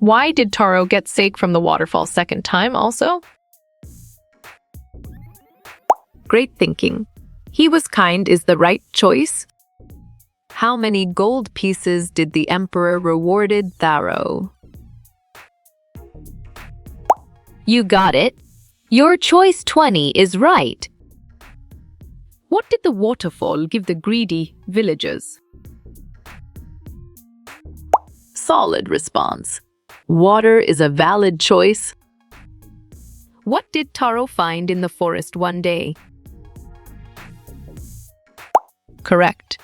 Why did Taro get sick from the waterfall second time also? Great thinking. He was kind is the right choice. How many gold pieces did the emperor rewarded Taro? You got it. Your choice 20 is right. What did the waterfall give the greedy villagers? Solid response. Water is a valid choice. What did Taro find in the forest one day? Correct.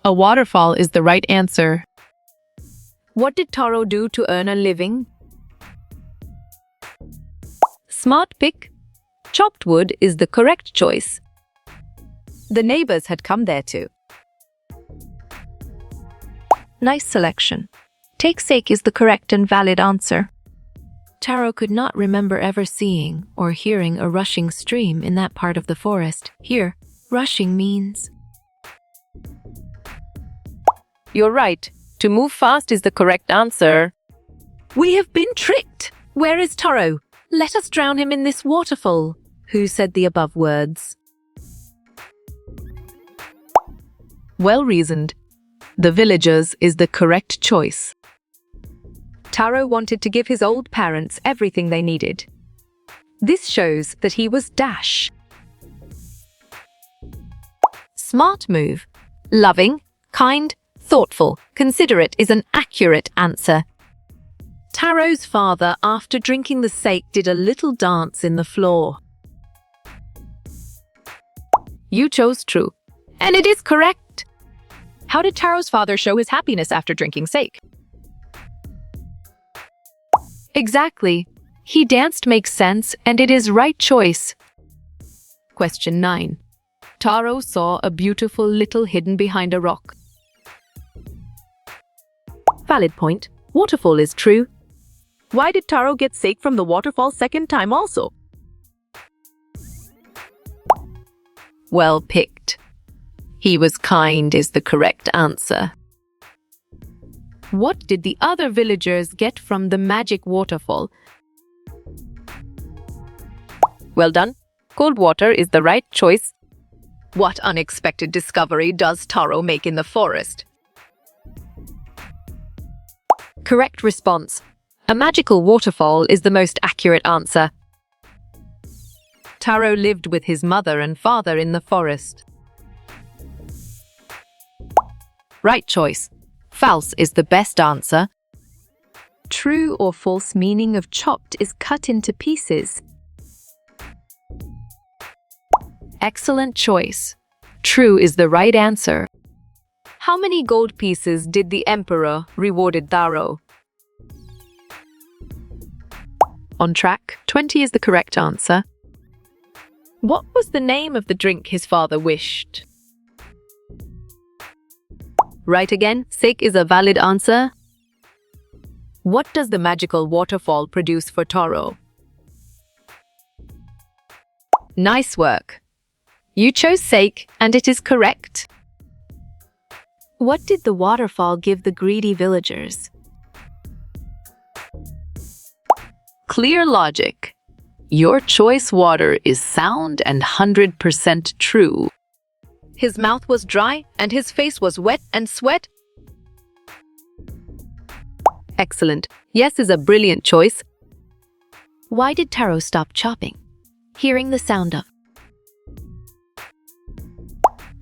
A waterfall is the right answer. What did Taro do to earn a living? Smart pick. Chopped wood is the correct choice. The neighbors had come there too. Nice selection. Take sake is the correct and valid answer. Taro could not remember ever seeing or hearing a rushing stream in that part of the forest. Here, rushing means... You're right. To move fast is the correct answer. We have been tricked. Where is Taro? Let us drown him in this waterfall. Who said the above words? Well reasoned. The villagers is the correct choice. Taro wanted to give his old parents everything they needed. This shows that he was dash. Smart move. Loving, kind, thoughtful, considerate is an accurate answer. Taro's father, after drinking the sake, did a little dance in the floor. You chose true, and it is correct. How did Taro's father show his happiness after drinking sake? Exactly. He danced makes sense, and it is right choice. Question 9. Taro saw a beautiful little hidden behind a rock. Valid point. Waterfall is true. Why did Taro get sick from the waterfall second time also? Well picked. He was kind is the correct answer. What did the other villagers get from the magic waterfall? Well done. Cold water is the right choice. What unexpected discovery does Taro make in the forest? Correct response. A magical waterfall is the most accurate answer. Taro lived with his mother and father in the forest. Right choice. False is the best answer. True or false meaning of chopped is cut into pieces. Excellent choice. True is the right answer. How many gold pieces did the emperor rewarded Taro? On track, 20 is the correct answer. What was the name of the drink his father wished? Right again, sake is a valid answer. What does the magical waterfall produce for Taro? Nice work. You chose sake, and it is correct. What did the waterfall give the greedy villagers? Clear logic. Your choice water is sound and 100% true. His mouth was dry and his face was wet and sweat. Excellent. Yes is a brilliant choice. Why did Taro stop chopping? Hearing the sound of.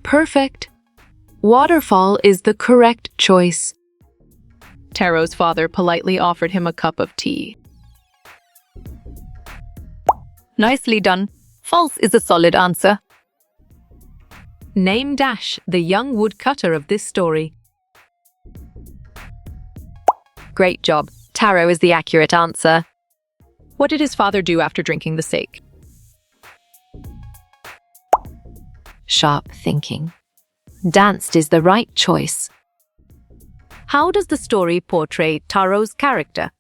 Perfect. Waterfall is the correct choice. Taro's father politely offered him a cup of tea. Nicely done. False is a solid answer. Name Dash, the young woodcutter of this story. Great job. Taro is the accurate answer. What did his father do after drinking the sake? Sharp thinking. Danced is the right choice. How does the story portray Taro's character?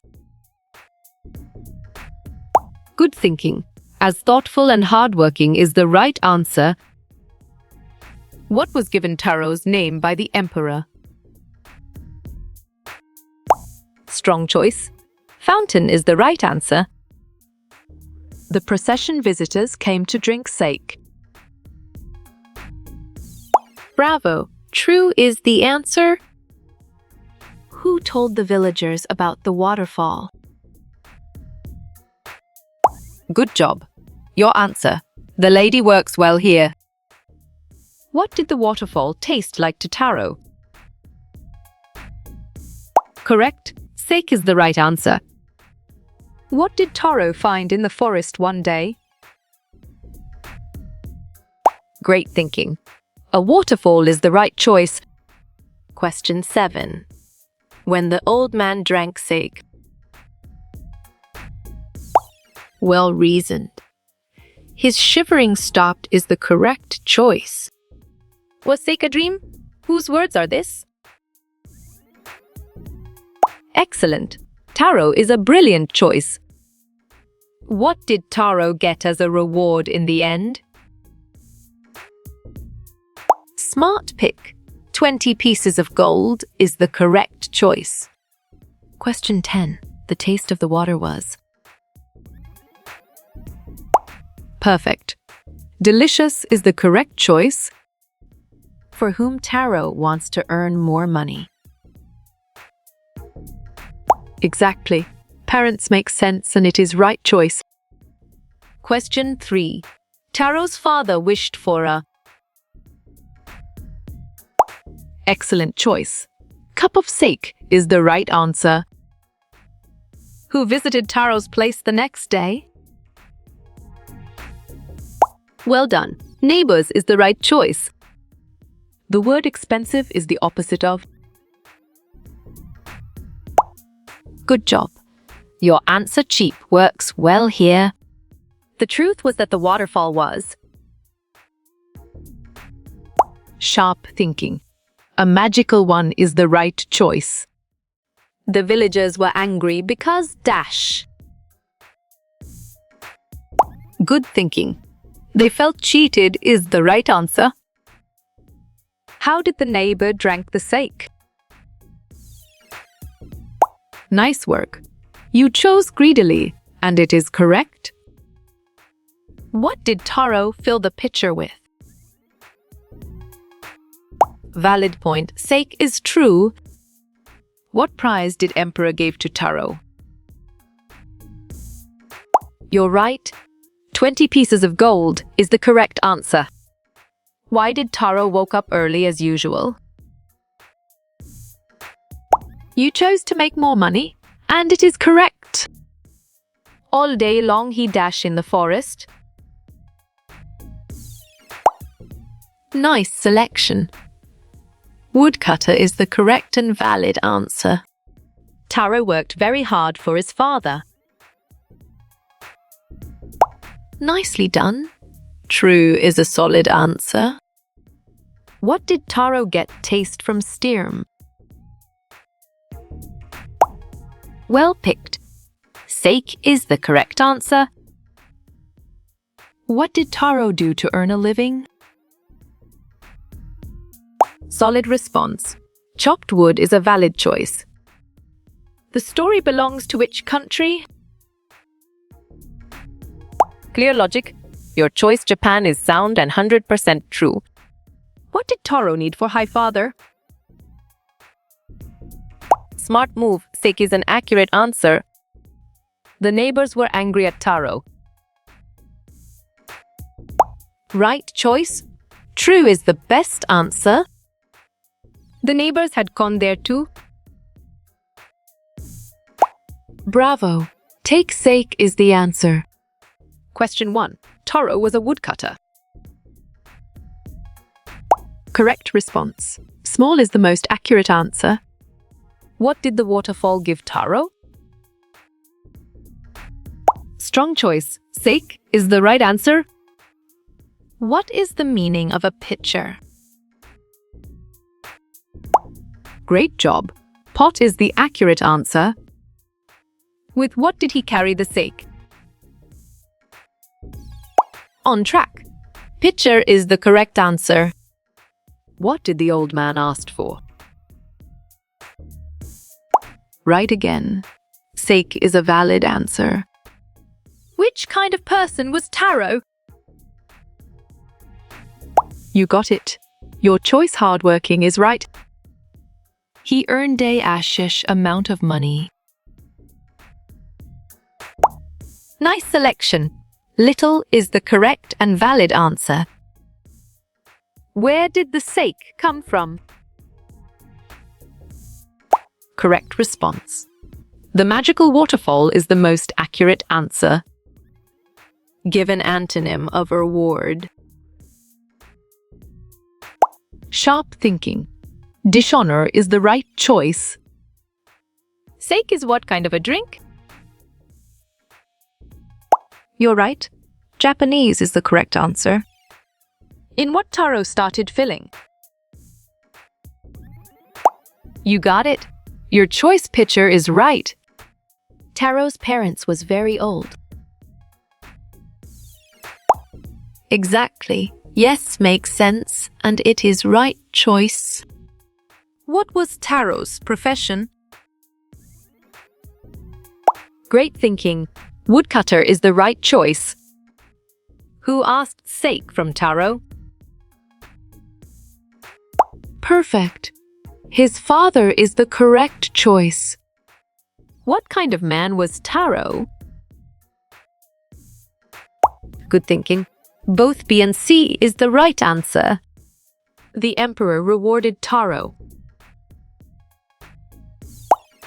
Good thinking. As thoughtful and hardworking is the right answer. What was given Taro's name by the emperor? Strong choice. Fountain is the right answer. The procession visitors came to drink sake. Bravo! True is the answer. Who told the villagers about the waterfall? Good job. Your answer. The lady works well here. What did the waterfall taste like to Taro? Correct. Sake is the right answer. What did Taro find in the forest one day? Great thinking. A waterfall is the right choice. Question 7. When the old man drank sake. Well reasoned. His shivering stopped is the correct choice. Was sake a dream? Whose words are this? Excellent. Taro is a brilliant choice. What did Taro get as a reward in the end? Smart pick. 20 pieces of gold is the correct choice. Question 10. The taste of the water was. Perfect. Delicious is the correct choice. For whom Taro wants to earn more money. Exactly. Parents make sense and it is right choice. Question 3. Taro's father wished for a. Excellent choice. Cup of sake is the right answer. Who visited Taro's place the next day? Well done. Neighbors is the right choice. The word expensive is the opposite of. Good job. Your answer cheap works well here. The truth was that the waterfall was. Sharp thinking. A magical one is the right choice. The villagers were angry because dash. Good thinking. They felt cheated is the right answer. How did the neighbor drank the sake? Nice work. You chose greedily, and it is correct. What did Taro fill the pitcher with? Valid point. Sake is true. What prize did Emperor give to Taro? You're right. 20 pieces of gold is the correct answer. Why did Taro woke up early as usual? You chose to make more money, and it is correct. All day long he dashed in the forest. Nice selection. Woodcutter is the correct and valid answer. Taro worked very hard for his father. Nicely done. True is a solid answer. What did Taro get taste from Stirm? Well picked. Sake is the correct answer. What did Taro do to earn a living? Solid response. Chopped wood is a valid choice. The story belongs to which country? Clear logic. Your choice Japan is sound and 100% true. What did Taro need for High Father? Smart move. Sake is an accurate answer. The neighbors were angry at Taro. Right choice. True is the best answer. The neighbors had corn there too. Bravo. Take sake is the answer. Question 1. Taro was a woodcutter. Correct response. Small is the most accurate answer. What did the waterfall give Taro? Strong choice. Sake is the right answer. What is the meaning of a pitcher? Great job. Pot is the accurate answer. With what did he carry the sake? On track. Pitcher is the correct answer. What did the old man ask for? Right again. Sake is a valid answer. Which kind of person was Taro? You got it. Your choice hardworking is right. He earned a ashish amount of money. Nice selection. Little is the correct and valid answer. Where did the sake come from? Correct response. The magical waterfall is the most accurate answer. Give an antonym of reward. Sharp thinking. Dishonor is the right choice. Sake is what kind of a drink? You're right. Japanese is the correct answer. In what Taro started filling? You got it. Your choice picture is right. Taro's parents was very old. Exactly. Yes, makes sense, and it is right choice. What was Taro's profession? Great thinking. Woodcutter is the right choice. Who asked sake from Taro? Perfect. His father is the correct choice. What kind of man was Taro? Good thinking. Both B and C is the right answer. The emperor rewarded Taro.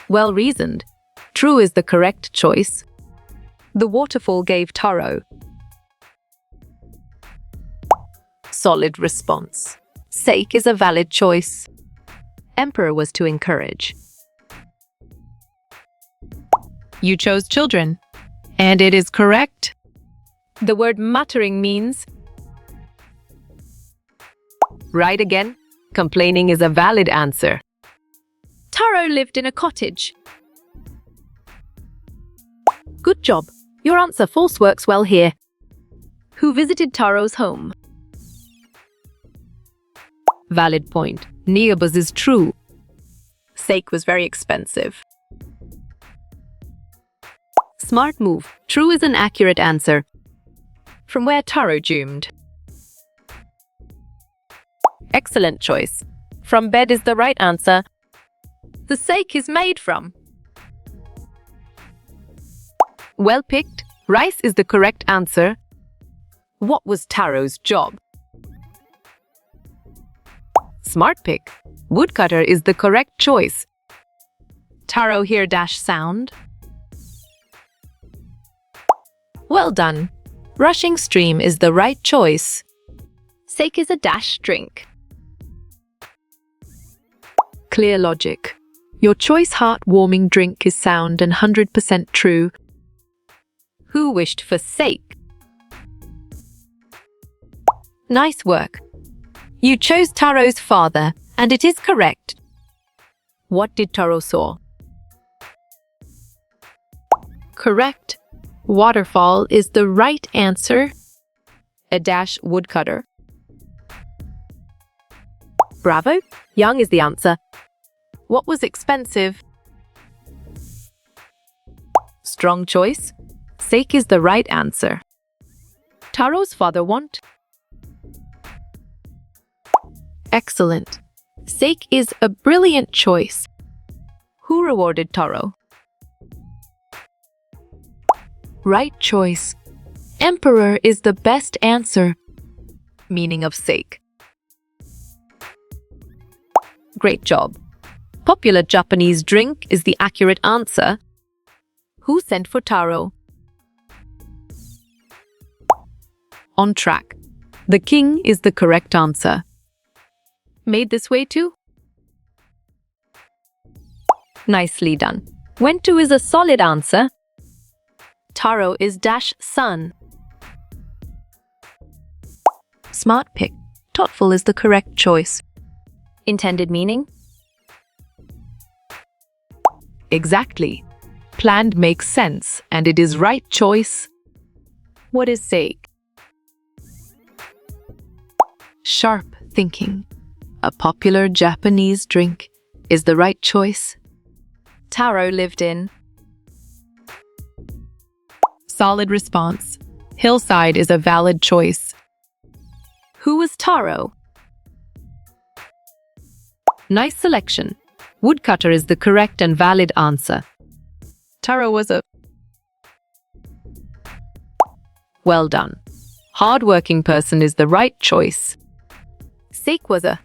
Well reasoned. True is the correct choice. The waterfall gave Taro. Solid response. Sake is a valid choice. Emperor was to encourage. You chose children. And it is correct. The word muttering means... Right again. Complaining is a valid answer. Taro lived in a cottage. Good job. Your answer false works well here. Who visited Taro's home? Valid point. Neobus is true. Sake was very expensive. Smart move. True is an accurate answer. From where Taro doomed? Excellent choice. From bed is the right answer. The sake is made from. Well picked. Rice is the correct answer. What was Taro's job? Smart pick. Woodcutter is the correct choice. Taro here dash sound. Well done. Rushing stream is the right choice. Sake is a dash drink. Clear logic. Your choice heart-warming drink is sound and 100% true. Who wished for sake? Nice work. You chose Taro's father, and it is correct. What did Taro saw? Correct. Waterfall is the right answer. A dash woodcutter. Bravo. Young is the answer. What was expensive? Strong choice. Sake is the right answer. Taro's father want? Excellent. Sake is a brilliant choice. Who rewarded Taro? Right choice. Emperor is the best answer. Meaning of sake. Great job. Popular Japanese drink is the accurate answer. Who sent for Taro? On track. The king is the correct answer. Made this way too? Nicely done. Went to is a solid answer. Taro is dash son. Smart pick. Thoughtful is the correct choice. Intended meaning? Exactly. Planned makes sense, and it is right choice. What is sake? Sharp thinking. A popular Japanese drink is the right choice. Taro lived in. Solid response. Hillside is a valid choice. Who was Taro? Nice selection. Woodcutter is the correct and valid answer. Taro was a... Well done. Hardworking person is the right choice. Sake was a...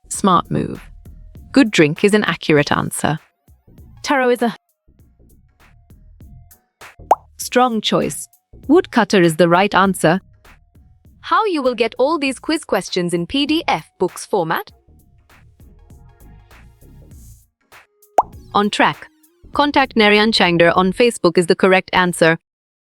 Smart move. Good drink is an accurate answer. Taro is a... Strong choice. Woodcutter is the right answer. How you will get all these quiz questions in PDF books format? On track. Contact Narayan Changder on Facebook is the correct answer.